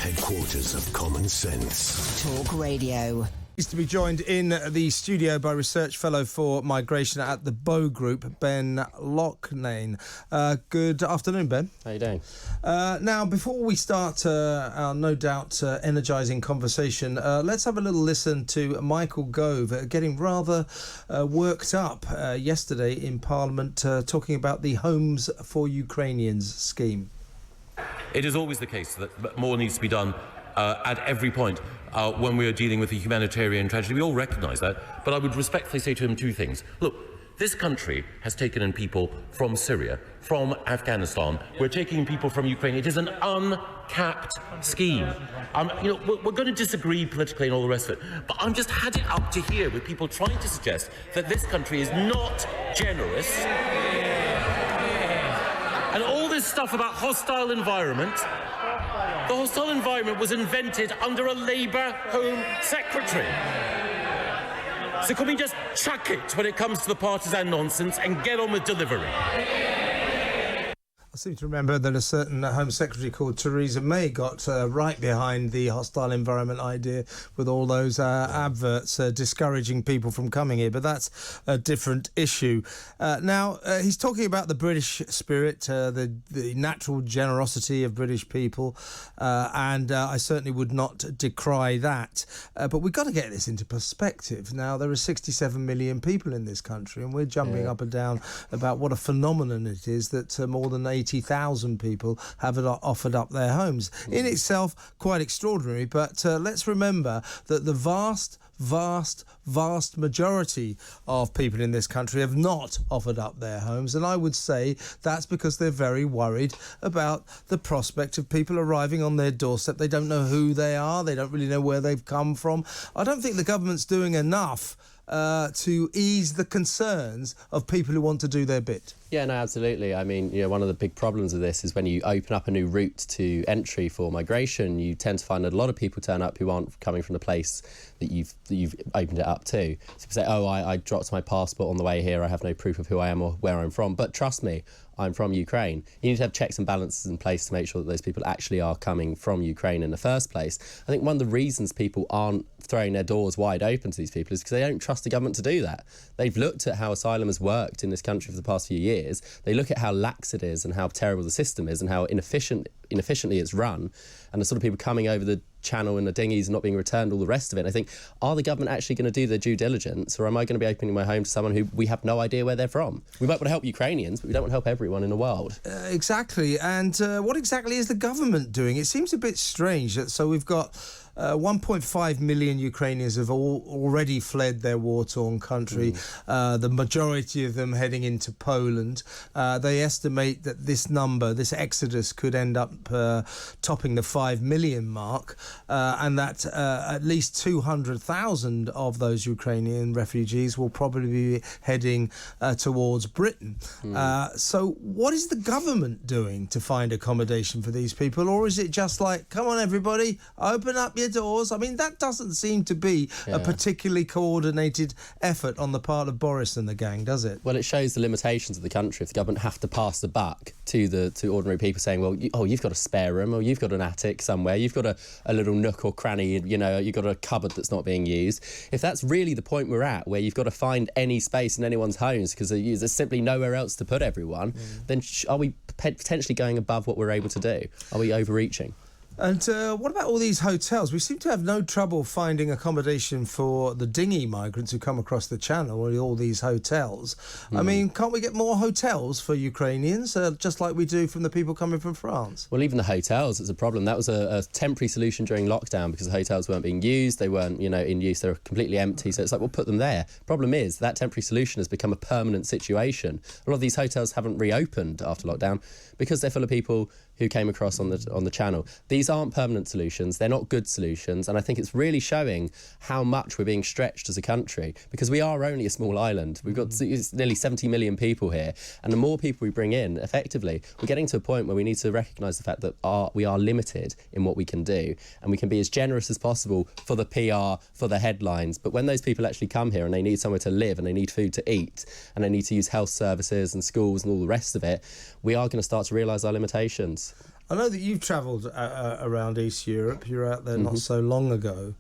headquarters of common sense. Talk Radio. Pleased to be joined in the studio by Research Fellow for Migration at the Bow Group, Ben Loughnane. Good afternoon, Ben. How you doing? Now, before we start our no doubt energising conversation, let's have a little listen to Michael Gove getting rather worked up yesterday in Parliament, talking about the Homes for Ukrainians scheme. It is always the case that more needs to be done at every point when we are dealing with a humanitarian tragedy. We all recognise that, but I would respectfully say to him two things. Look, this country has taken in people from Syria, from Afghanistan. We're taking in people from Ukraine. It is an uncapped scheme. We're going to disagree politically and all the rest of it, but I'm just had it up to here with people trying to suggest that this country is not generous. And all this stuff about hostile environment, the hostile environment was invented under a Labour Home Secretary. So can we just chuck it when it comes to the partisan nonsense and get on with delivery? I seem to remember that a certain Home Secretary called Theresa May got right behind the hostile environment idea with all those adverts discouraging people from coming here, but that's a different issue. Now, he's talking about the British spirit, the natural generosity of British people, and I certainly would not decry that. But we've got to get this into perspective. Now, there are 67 million people in this country, and we're jumping up and down about what a phenomenon it is that more than 80,000 people have offered up their homes. In itself, quite extraordinary, but let's remember that the vast majority of people in this country have not offered up their homes, and I would say that's because they're very worried about the prospect of people arriving on their doorstep. They don't know who they are, they don't really know where they've come from. I don't think the government's doing enough to ease the concerns of people who want to do their bit. Yeah, no, absolutely. I mean, one of the big problems of this is when you open up a new route to entry for migration, you tend to find that a lot of people turn up who aren't coming from the place that you've opened it up to. So people say, oh, I dropped my passport on the way here, I have no proof of who I am or where I'm from. But trust me, I'm from Ukraine. You need to have checks and balances in place to make sure that those people actually are coming from Ukraine in the first place. I think one of the reasons people aren't throwing their doors wide open to these people is because they don't trust the government to do that. They've looked at how asylum has worked in this country for the past few years. They look at how lax it is and how terrible the system is and how inefficiently it's run, and the sort of people coming over the channel in the dinghies and not being returned, all the rest of it. And I think, are the government actually going to do their due diligence, or am I going to be opening my home to someone who we have no idea where they're from? We might want to help Ukrainians, but we don't want to help everyone in the world. Exactly. And what exactly is the government doing? It seems a bit strange. So we've got 1.5 million Ukrainians have already fled their war-torn country, the majority of them heading into Poland. They estimate that this exodus could end up topping the 5 million mark, and that at least 200,000 of those Ukrainian refugees will probably be heading towards Britain. So what is the government doing to find accommodation for these people? Or is it just like, come on everybody, open up your doors? I mean, that doesn't seem to be a particularly coordinated effort on the part of Boris and the gang, does it? Well, it shows the limitations of the country if the government have to pass the buck to ordinary people, saying, well, you've got a spare room, or you've got an attic somewhere, you've got a little nook or cranny, you've got a cupboard that's not being used. If that's really the point we're at, where you've got to find any space in anyone's homes because there's simply nowhere else to put everyone, then are we potentially going above what we're able to do? Are we overreaching? And what about all these hotels? We seem to have no trouble finding accommodation for the dinghy migrants who come across the channel, or all these hotels. I mean, can't we get more hotels for Ukrainians, just like we do from the people coming from France? Well, even the hotels is a problem. That was a temporary solution during lockdown because the hotels weren't being used. They weren't, in use. They were completely empty. So it's like, we'll put them there. Problem is, that temporary solution has become a permanent situation. A lot of these hotels haven't reopened after lockdown because they're full of people who came across on the channel. These aren't permanent solutions. They're not good solutions. And I think it's really showing how much we're being stretched as a country, because we are only a small island. We've got nearly 70 million people here. And the more people we bring in, effectively, we're getting to a point where we need to recognise the fact that we are limited in what we can do. And we can be as generous as possible for the PR, for the headlines. But when those people actually come here and they need somewhere to live and they need food to eat and they need to use health services and schools and all the rest of it, we are going to start to realise our limitations. I know that you've travelled around East Europe. You were out there not so long ago.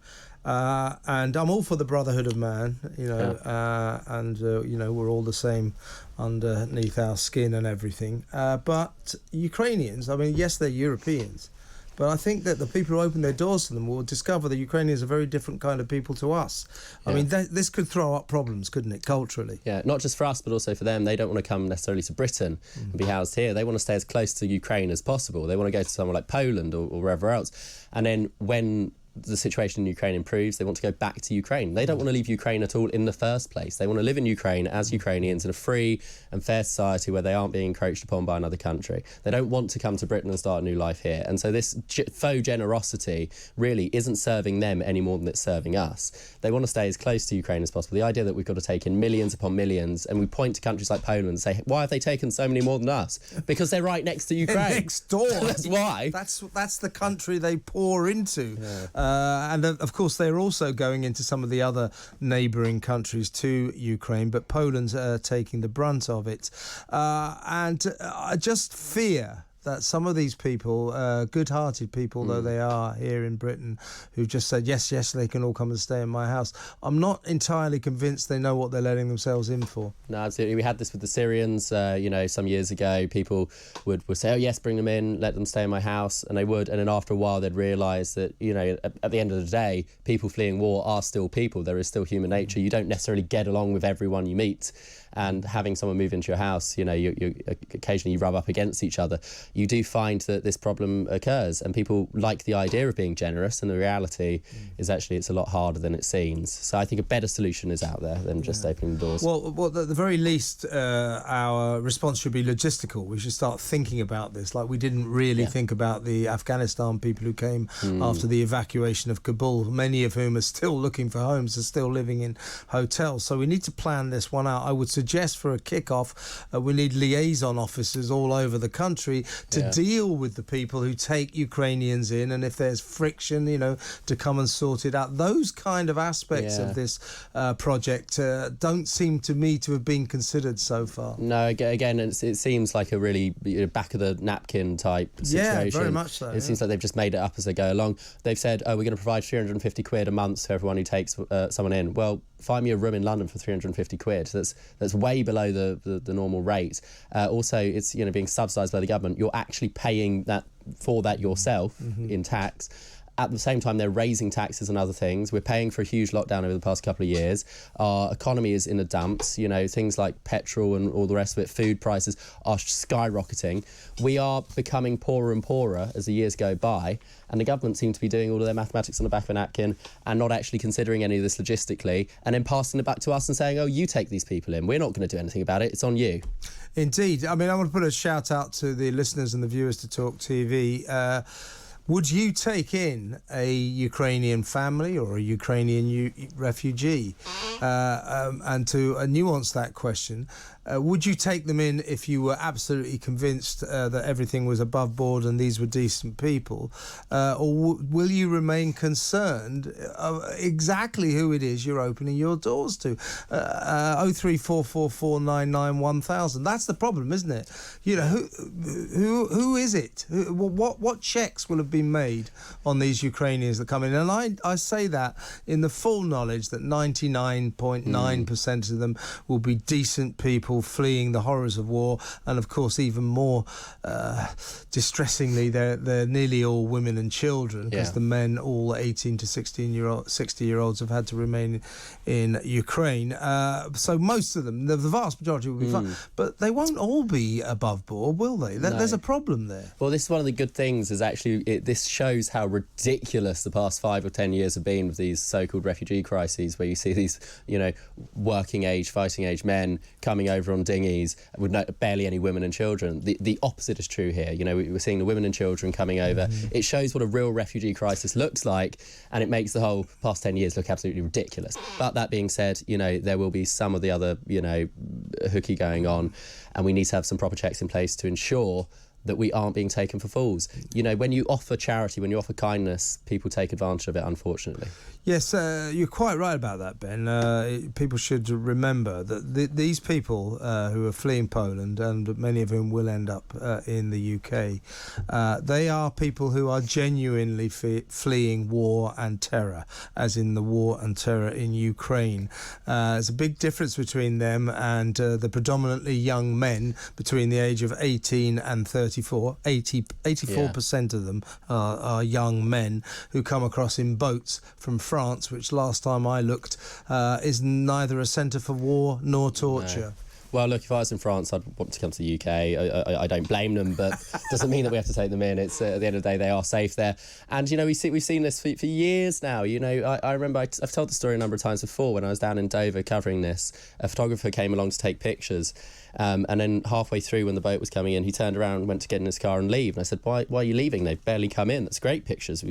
And I'm all for the brotherhood of man, you know, you know, we're all the same underneath our skin and everything. But Ukrainians, I mean, yes, they're Europeans, but I think that the people who open their doors to them will discover that Ukrainians are very different kind of people to us. I mean, this could throw up problems, couldn't it, culturally? Yeah, not just for us, but also for them. They don't want to come necessarily to Britain and be housed here. They want to stay as close to Ukraine as possible. They want to go to somewhere like Poland or wherever else. And then when the situation in Ukraine improves, they want to go back to Ukraine. They don't want to leave Ukraine at all in the first place. They want to live in Ukraine as Ukrainians in a free and fair society where they aren't being encroached upon by another country. They don't want to come to Britain and start a new life here. And so this faux generosity really isn't serving them any more than it's serving us. They want to stay as close to Ukraine as possible. The idea that we've got to take in millions upon millions, and we point to countries like Poland and say, why have they taken so many more than us? Because they're right next to Ukraine. They're next door. That's why. That's the country they pour into. And of course, they're also going into some of the other neighbouring countries to Ukraine, but Poland's taking the brunt of it. And I just fear that some of these people, good-hearted people though they are here in Britain, who've just said, yes, they can all come and stay in my house, I'm not entirely convinced they know what they're letting themselves in for. No, absolutely. We had this with the Syrians, you know, some years ago. People would say, oh, yes, bring them in, let them stay in my house, and they would. And then after a while, they'd realise that, you know, at the end of the day, people fleeing war are still people. There is still human nature. You don't necessarily get along with everyone you meet. And having someone move into your house, you know, you occasionally you rub up against each other. You do find that this problem occurs, and people like the idea of being generous, and the reality is actually it's a lot harder than it seems. So I think a better solution is out there than just opening the doors. Well, at the very least, our response should be logistical. We should start thinking about this, like we didn't really think about the Afghanistan people who came after the evacuation of Kabul, many of whom are still looking for homes, are still living in hotels. So we need to plan this one out. I would suggest for a kick-off, we need liaison officers all over the country to deal with the people who take Ukrainians in, and if there's friction, you know, to come and sort it out. Those kind of aspects of this project don't seem to me to have been considered so far. No, again, it seems like a really back of the napkin type situation. Yeah, very much so. It seems like they've just made it up as they go along. They've said, oh, we're going to provide 350 quid a month to everyone who takes someone in. Well, find me a room in London for 350 quid. That's way below the normal rate. Also, it's, you know, being subsidised by the government. You're actually paying for that yourself in tax. At the same time, they're raising taxes and other things. We're paying for a huge lockdown over the past couple of years. Our economy is in the dumps. You know, things like petrol and all the rest of it, food prices are skyrocketing. We are becoming poorer and poorer as the years go by, and the government seem to be doing all of their mathematics on the back of a napkin and not actually considering any of this logistically, and then passing it back to us and saying, oh, you take these people in. We're not going to do anything about it. It's on you. Indeed. I mean, I want to put a shout out to the listeners and the viewers to talkTV. Would you take in a Ukrainian family or a Ukrainian refugee? And to nuance that question, would you take them in if you were absolutely convinced that everything was above board and these were decent people? Or will you remain concerned exactly who it is you're opening your doors to? 03444991000. That's the problem, isn't it? You know, who is it? What checks will have been made on these Ukrainians that come in? And I say that in the full knowledge that 99.9% of them will be decent people fleeing the horrors of war, and of course even more distressingly they're nearly all women and children, because the men, all 18 to 60-year-olds, have had to remain in Ukraine. So most of them, the vast majority, will be fine, but they won't all be above board, will they? There's a problem there. Well, this is one of the good things, is actually this shows how ridiculous the past 5 or 10 years have been with these so-called refugee crises, where you see these, you know, working age, fighting age men coming over on dinghies with barely any women and children. The opposite is true here. You know, we're seeing the women and children coming over. It shows what a real refugee crisis looks like, and it makes the whole past 10 years look absolutely ridiculous. But that being said, you know, there will be some of the other, you know, hooky going on, and we need to have some proper checks in place to ensure that we aren't being taken for fools. You know, when you offer charity, when you offer kindness, people take advantage of it, unfortunately. Yes, you're quite right about that, Ben. People should remember that these people who are fleeing Poland, and many of whom will end up in the UK, they are people who are genuinely fleeing war and terror, as in the war and terror in Ukraine. There's a big difference between them and the predominantly young men between the age of 18 and 34. 84% of them are young men who come across in boats from France, which last time I looked is neither a centre for war nor torture. No. Well, look, if I was in France, I'd want to come to the UK. I don't blame them, but doesn't mean that we have to take them in. It's at the end of the day, they are safe there. And, you know, we've seen this for years now. You know, I remember I've told the story a number of times before. When I was down in Dover covering this, a photographer came along to take pictures. And then halfway through, when the boat was coming in, he turned around and went to get in his car and leave. And I said, why are you leaving? They've barely come in. That's great pictures.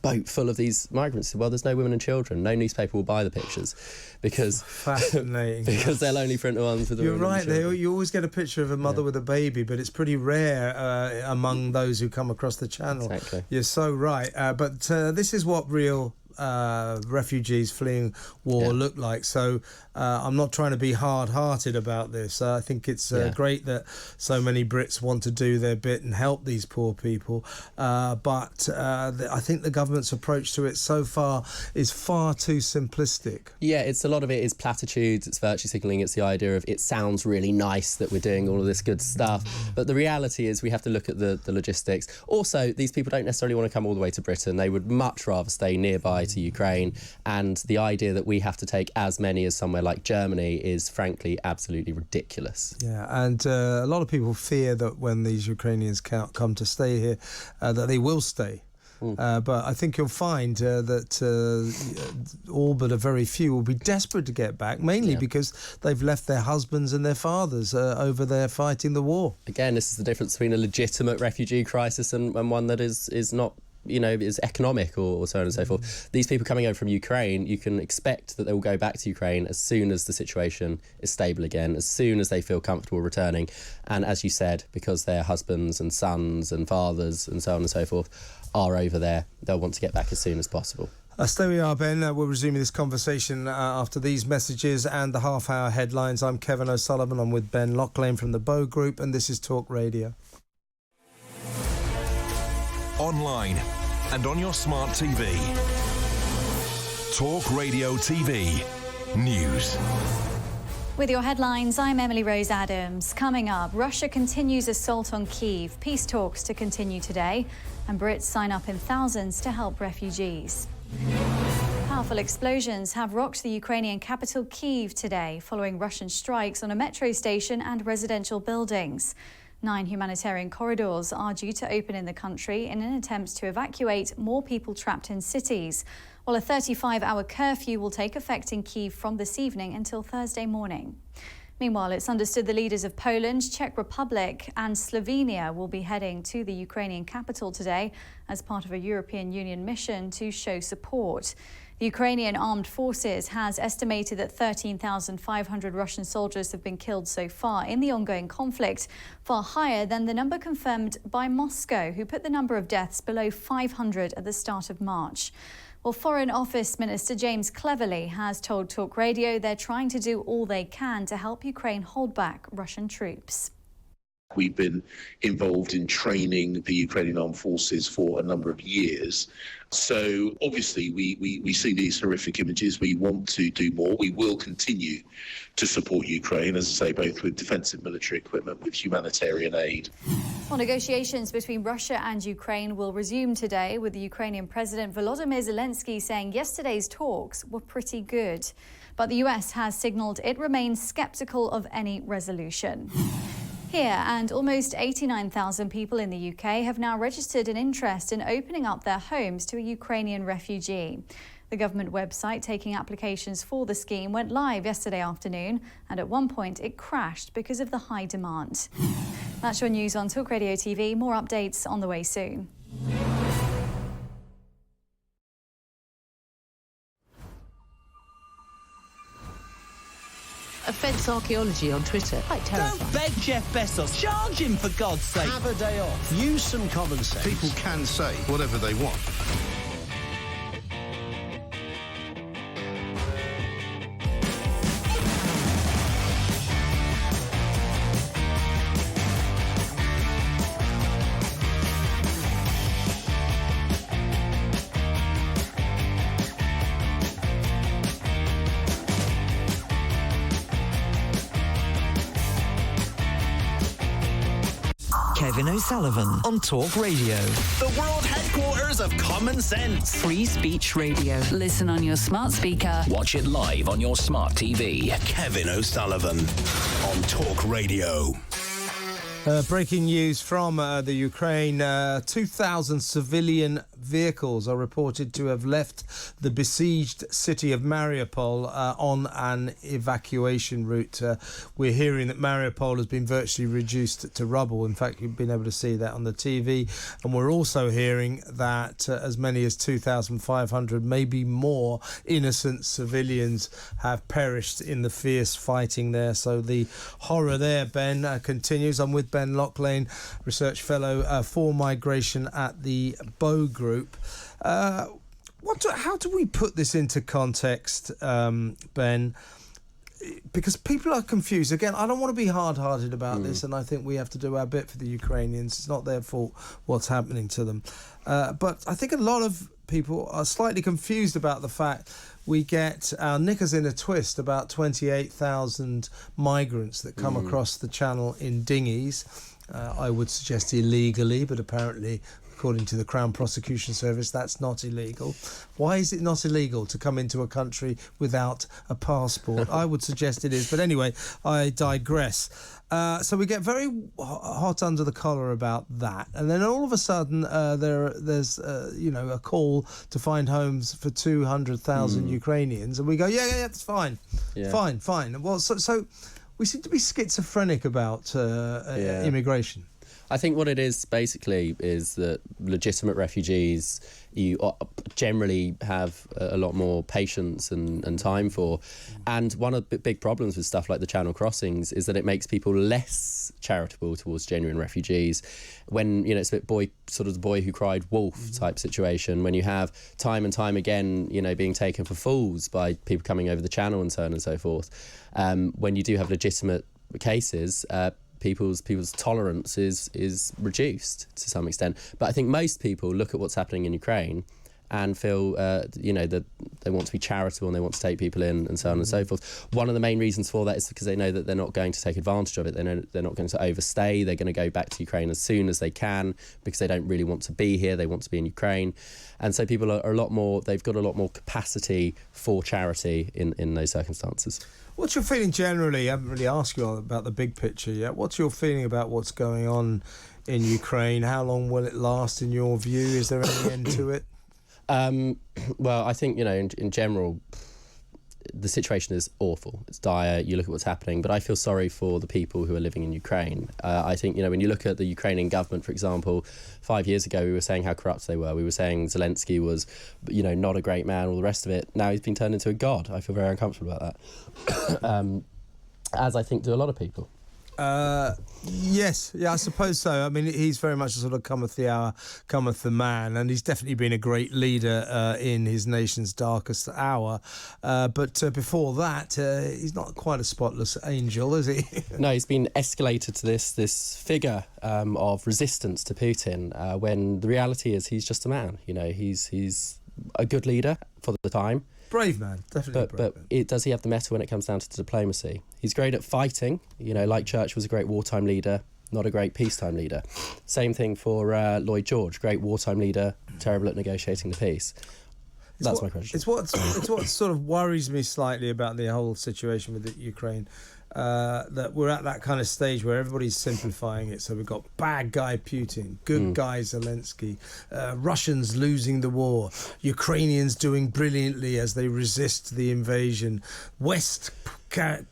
Boat full of these migrants. He said, well, there's no women and children. No newspaper will buy the pictures because fascinating. because they'll only print the ones with the women. You're right. You always get a picture of a mother with a baby, but it's pretty rare among those who come across the channel. Exactly. You're so right. But this is what real refugees fleeing war look like. So I'm not trying to be hard-hearted about this. I think it's great that so many Brits want to do their bit and help these poor people. But I think the government's approach to it so far is far too simplistic. Yeah, a lot of it is platitudes, it's virtue signalling, it's the idea of it sounds really nice that we're doing all of this good stuff. But the reality is we have to look at the logistics. Also, these people don't necessarily want to come all the way to Britain. They would much rather stay nearby to Ukraine, and the idea that we have to take as many as somewhere like Germany is frankly absolutely ridiculous. Yeah, and a lot of people fear that when these Ukrainians come to stay here, that they will stay. But I think you'll find that all but a very few will be desperate to get back, mainly because they've left their husbands and their fathers over there fighting the war. Again, this is the difference between a legitimate refugee crisis and one that is not, you know, is economic or so on and so forth. These people coming over from Ukraine, you can expect that they will go back to Ukraine as soon as the situation is stable again, as soon as they feel comfortable returning. And as you said, because their husbands and sons and fathers and so on and so forth are over there, they'll want to get back as soon as possible. So there we are, Ben. We're resuming this conversation after these messages and the half-hour headlines. I'm Kevin O'Sullivan. I'm with Ben Loughnane from the Bow Group, and this is Talk Radio. Online and on your smart TV. Talk Radio TV News. With your headlines, I'm Emily Rose Adams. Coming up, Russia continues assault on Kyiv. Peace talks to continue today, and Brits sign up in thousands to help refugees. Powerful explosions have rocked the Ukrainian capital Kyiv today, following Russian strikes on a metro station and residential buildings. 9 humanitarian corridors are due to open in the country in an attempt to evacuate more people trapped in cities, while a 35-hour curfew will take effect in Kyiv from this evening until Thursday morning. Meanwhile, it's understood the leaders of Poland, Czech Republic and Slovenia will be heading to the Ukrainian capital today as part of a European Union mission to show support. The Ukrainian Armed Forces has estimated that 13,500 Russian soldiers have been killed so far in the ongoing conflict, far higher than the number confirmed by Moscow, who put the number of deaths below 500 at the start of March. Well, Foreign Office Minister James Cleverly has told Talk Radio they're trying to do all they can to help Ukraine hold back Russian troops. We've been involved in training the Ukrainian armed forces for a number of years. So obviously we see these horrific images. We want to do more. We will continue to support Ukraine, as I say, both with defensive military equipment, with humanitarian aid. Well, negotiations between Russia and Ukraine will resume today, with the Ukrainian President Volodymyr Zelensky saying yesterday's talks were pretty good. But the US has signalled it remains sceptical of any resolution. Here, and almost 89,000 people in the UK have now registered an interest in opening up their homes to a Ukrainian refugee. The government website taking applications for the scheme went live yesterday afternoon, and at one point it crashed because of the high demand. That's your news on Talk Radio TV. More updates on the way soon. Offence Archaeology on Twitter. Quite terrifying. Don't beg Jeff Bezos. Charge him, for God's sake. Have a day off. Use some common sense. People can say whatever they want. Kevin O'Sullivan on Talk Radio. The world headquarters of common sense. Free Speech Radio. Listen on your smart speaker. Watch it live on your smart TV. Kevin O'Sullivan on Talk Radio. Breaking news from the Ukraine. 2,000 civilian vehicles are reported to have left the besieged city of Mariupol on an evacuation route. We're hearing that Mariupol has been virtually reduced to rubble. In fact, you've been able to see that on the TV. And we're also hearing that as many as 2,500, maybe more, innocent civilians have perished in the fierce fighting there. So the horror there, Ben, continues. I'm with Ben Loughnane, Research Fellow for Migration at the Bow Group. How do we put this into context, Ben? Because people are confused. Again, I don't want to be hard-hearted about this, and I think we have to do our bit for the Ukrainians. It's not their fault what's happening to them. But I think a lot of people are slightly confused about the fact we get our knickers in a twist about 28,000 migrants that come across the channel in dinghies. I would suggest illegally, but apparently, according to the Crown Prosecution Service, that's not illegal. Why is it not illegal to come into a country without a passport? I would suggest it is. But anyway, I digress. So we get very hot under the collar about that. And then all of a sudden, there's a call to find homes for 200,000 Ukrainians. And we go, yeah, that's fine. Yeah. Fine. Well, so we seem to be schizophrenic about immigration. I think what it is basically is that legitimate refugees you generally have a lot more patience and time for. And one of the big problems with stuff like the Channel crossings is that it makes people less charitable towards genuine refugees. When, it's a bit sort of the boy who cried wolf type situation, when you have time and time again, being taken for fools by people coming over the Channel and so on and so forth. When you do have legitimate cases, people's tolerance is reduced to some extent. But I think most people look at what's happening in Ukraine and feel, that they want to be charitable and they want to take people in and so on and so forth. One of the main reasons for that is because they know that they're not going to take advantage of it. They know they're not going to overstay. They're going to go back to Ukraine as soon as they can because they don't really want to be here. They want to be in Ukraine. And so people are a lot more, they've got a lot more capacity for charity in those circumstances. What's your feeling generally? I haven't really asked you about the big picture yet. What's your feeling about what's going on in Ukraine? How long will it last in your view? Is there any end to it? Well, I think, in general, the situation is awful. It's dire. You look at what's happening, but I feel sorry for the people who are living in Ukraine. I think, when you look at the Ukrainian government, for example, 5 years ago, we were saying how corrupt they were. We were saying Zelensky was, not a great man, all the rest of it. Now he's been turned into a god. I feel very uncomfortable about that, as I think do a lot of people. Yes, I suppose so. I mean, he's very much a sort of cometh the hour, cometh the man, and he's definitely been a great leader in his nation's darkest hour. But before that, he's not quite a spotless angel, is he? No, he's been escalated to this figure of resistance to Putin, when the reality is he's just a man. He's a good leader for the time. Brave man, definitely. But does he have the mettle when it comes down to diplomacy? He's great at fighting. Like Churchill was a great wartime leader, not a great peacetime leader. Same thing for Lloyd George, great wartime leader, terrible at negotiating the peace. That's my question. It's what sort of worries me slightly about the whole situation with the Ukraine. That we're at that kind of stage where everybody's simplifying it. So we've got bad guy Putin, good guy Zelensky, Russians losing the war, Ukrainians doing brilliantly as they resist the invasion, West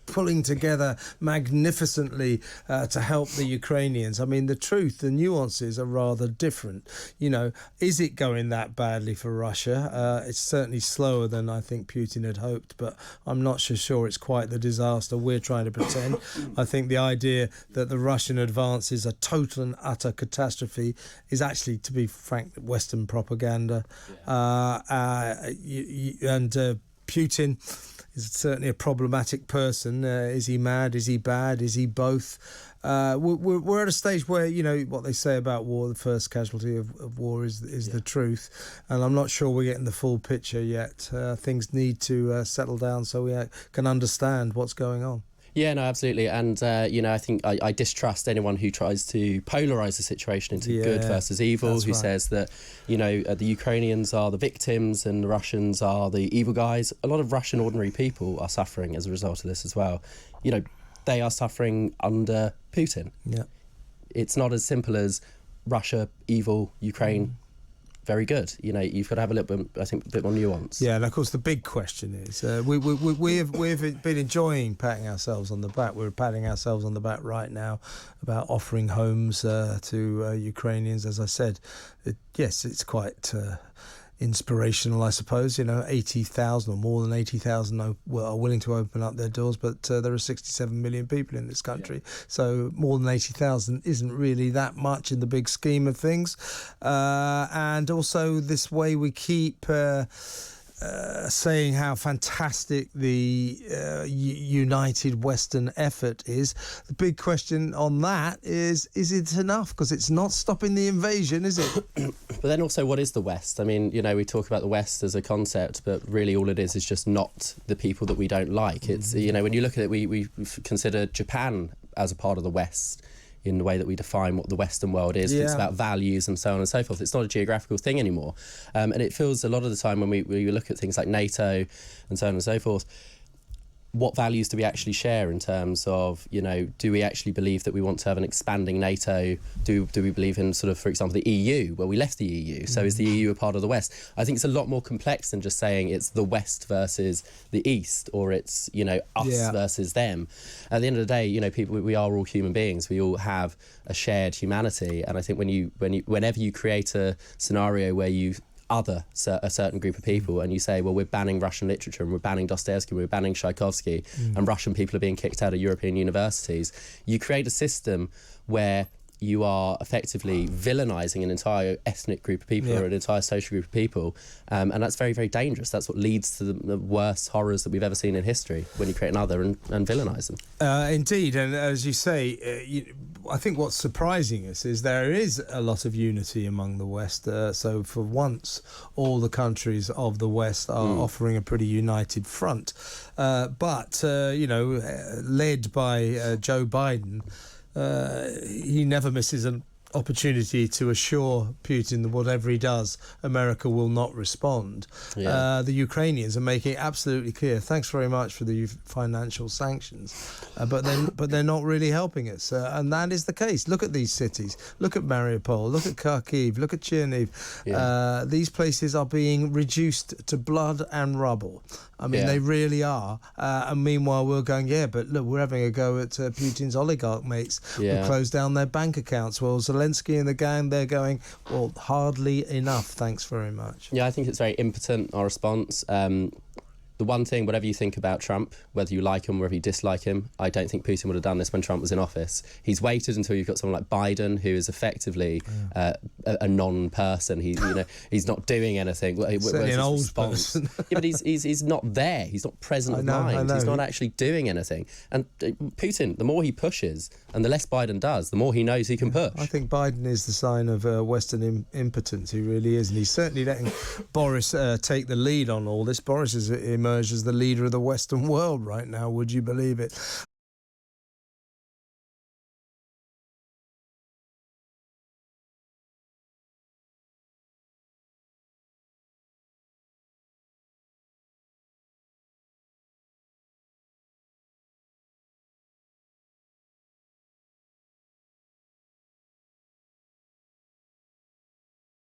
pulling together magnificently to help the Ukrainians. I mean, the truth, the nuances are rather different. You know, is it going that badly for Russia? It's certainly slower than I think Putin had hoped, but I'm not so sure it's quite the disaster we're trying to pretend. I think the idea that the Russian advance is a total and utter catastrophe is actually, to be frank, Western propaganda. Putin is certainly a problematic person. Is he mad? Is he bad? Is he both? We're at a stage where, you know, what they say about war, the first casualty of war is the truth. And I'm not sure we're getting the full picture yet. Things need to settle down so we can understand what's going on. Yeah, no, absolutely. And, you know, I think I distrust anyone who tries to polarise the situation into good versus evil, who says that, you know, the Ukrainians are the victims and the Russians are the evil guys. A lot of Russian ordinary people are suffering as a result of this as well. You know, they are suffering under Putin. Yeah. It's not as simple as Russia, evil, Ukraine, very good. You know, you've got to have a little bit, I think, a bit more nuance. Yeah, and of course the big question is, we've been enjoying patting ourselves on the back. We're patting ourselves on the back right now about offering homes to Ukrainians. As I said, yes, it's quite inspirational, I suppose. You know, 80,000 or more than 80,000 are willing to open up their doors, but there are 67 million people in this country, so more than 80,000 isn't really that much in the big scheme of things. And also this way we keep saying how fantastic the united Western effort is. The big question on that is it enough? Because it's not stopping the invasion, is it? But then also, what is the West? I mean, you know, we talk about the West as a concept, but really all it is just not the people that we don't like. It's, you know, when you look at it, we consider Japan as a part of the West in the way that we define what the Western world is. It's about values and so on and so forth. It's not a geographical thing anymore. And it feels a lot of the time when we look at things like NATO and so on and so forth, what values do we actually share in terms of, you know, do we actually believe that we want to have an expanding NATO? Do we believe in sort of, for example, the EU? Well, we left the EU, so is the EU a part of the West? I think it's a lot more complex than just saying it's the West versus the East, or it's, you know, us versus them. At the end of the day, you know, people, we are all human beings. We all have a shared humanity, and I think whenever you create a scenario where you other a certain group of people and you say, well, we're banning Russian literature and we're banning Dostoevsky, we're banning Tchaikovsky, and Russian people are being kicked out of European universities, you create a system where you are effectively villainising an entire ethnic group of people or an entire social group of people, and that's very, very dangerous. That's what leads to the worst horrors that we've ever seen in history, when you create another and villainise them. Indeed, and as you say, I think what's surprising us is there is a lot of unity among the West. So for once, all the countries of the West are offering a pretty united front. But you know, led by Joe Biden, he never misses an opportunity to assure Putin that whatever he does, America will not respond. The Ukrainians are making it absolutely clear, thanks very much for the financial sanctions, but they're not really helping us, and that is the case. Look at these cities, look at Mariupol, look at Kharkiv, look at Chernihiv. These places are being reduced to blood and rubble. I mean, they really are. And meanwhile, we're going, but look, we're having a go at Putin's oligarch mates who close down their bank accounts. Well, Zelensky and the gang, they're going, well, hardly enough, thanks very much. Yeah, I think it's very impotent, our response. The one thing, whatever you think about Trump, whether you like him, whether you dislike him, I don't think Putin would have done this when Trump was in office. He's waited until you've got someone like Biden, who is effectively a non-person. He's not doing anything. Certainly an old person. But he's not there. He's not present of mind. He's not actually doing anything. And Putin, the more he pushes and the less Biden does, the more he knows he can push. I think Biden is the sign of Western impotence. He really is. And he's certainly letting Boris take the lead on all this. Boris is emerged as the leader of the Western world right now, would you believe it?